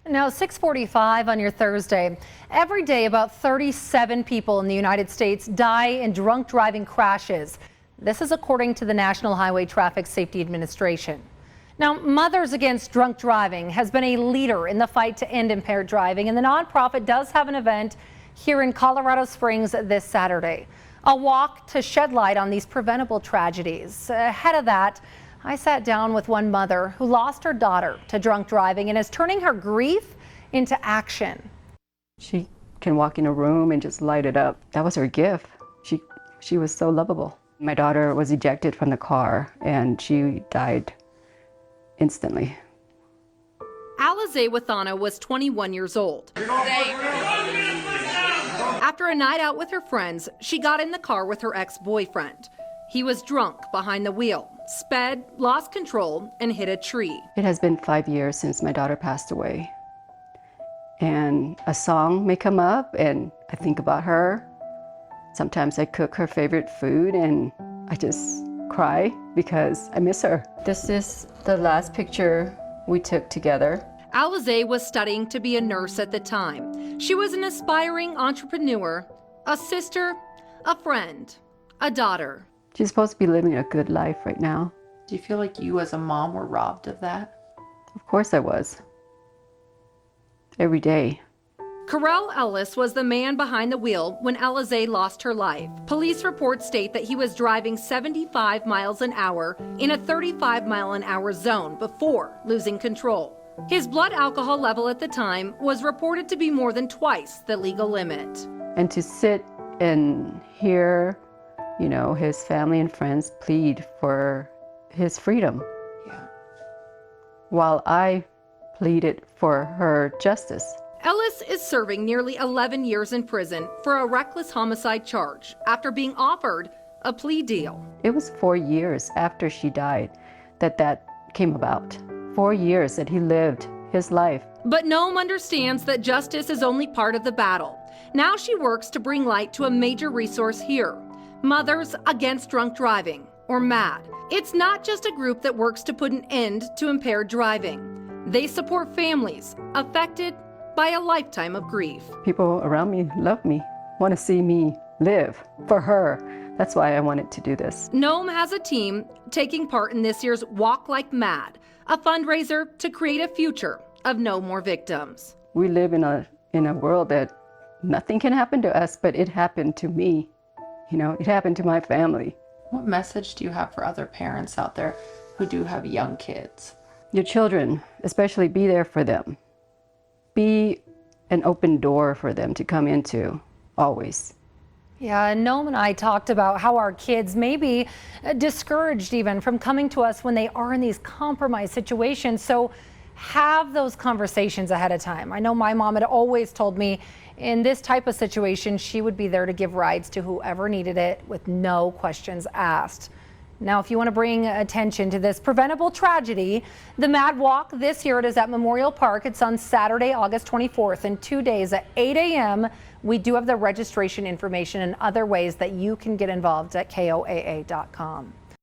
Now, 6:45 on your Thursday. Every day, about 37 people in the United States die in drunk driving crashes. This is according to the National Highway Traffic Safety Administration. Now, Mothers Against Drunk Driving has been a leader in the fight to end impaired driving, and the nonprofit does have an event here in Colorado Springs this Saturday. A walk to shed light on these preventable tragedies. Ahead of that, I sat down with one mother who lost her daughter to drunk driving and is turning her grief into action. She can walk in a room and just light it up. That was her gift. She was so lovable. My daughter was ejected from the car and she died instantly. Alize Wathana was 21 years old. After a night out with her friends, she got in the car with her ex-boyfriend. He was drunk behind the wheel, sped, lost control, and hit a tree. It has been 5 years since my daughter passed away. And a song may come up and I think about her. Sometimes I cook her favorite food and I just cry because I miss her. This is the last picture we took together. Alize was studying to be a nurse at the time. She was an aspiring entrepreneur, a sister, a friend, a daughter. She's supposed to be living a good life right now. Do you feel like you as a mom were robbed of that? Of course I was. Every day. Carell Ellis was the man behind the wheel when Alize lost her life. Police reports state that he was driving 75 miles an hour in a 35-mile-an-hour zone before losing control. His blood alcohol level at the time was reported to be more than twice the legal limit. And to sit and hear, you know, his family and friends plead for his freedom. Yeah. While I pleaded for her justice. Ellis is serving nearly 11 years in prison for a reckless homicide charge after being offered a plea deal. It was 4 years after she died that came about. 4 years that he lived his life. But Noam understands that justice is only part of the battle. Now she works to bring light to a major resource here. Mothers Against Drunk Driving, or MAD. It's not just a group that works to put an end to impaired driving. They support families affected by a lifetime of grief. People around me love me, want to see me live for her. That's why I wanted to do this. Noam has a team taking part in this year's Walk Like MAD, a fundraiser to create a future of no more victims. We live in a world that nothing can happen to us, but it happened to me. You know, it happened to my family. What message do you have for other parents out there who do have young kids? Your children, especially, be there for them. Be an open door for them to come into, always. Yeah, and Noam and I talked about how our kids may be discouraged even from coming to us when they are in these compromised situations. So have those conversations ahead of time. I know my mom had always told me in this type of situation, she would be there to give rides to whoever needed it with no questions asked. Now, if you want to bring attention to this preventable tragedy, the MAD Walk this year, it is at Memorial Park. It's on Saturday, August 24th, in 2 days at 8 a.m. We do have the registration information and other ways that you can get involved at KOAA.com.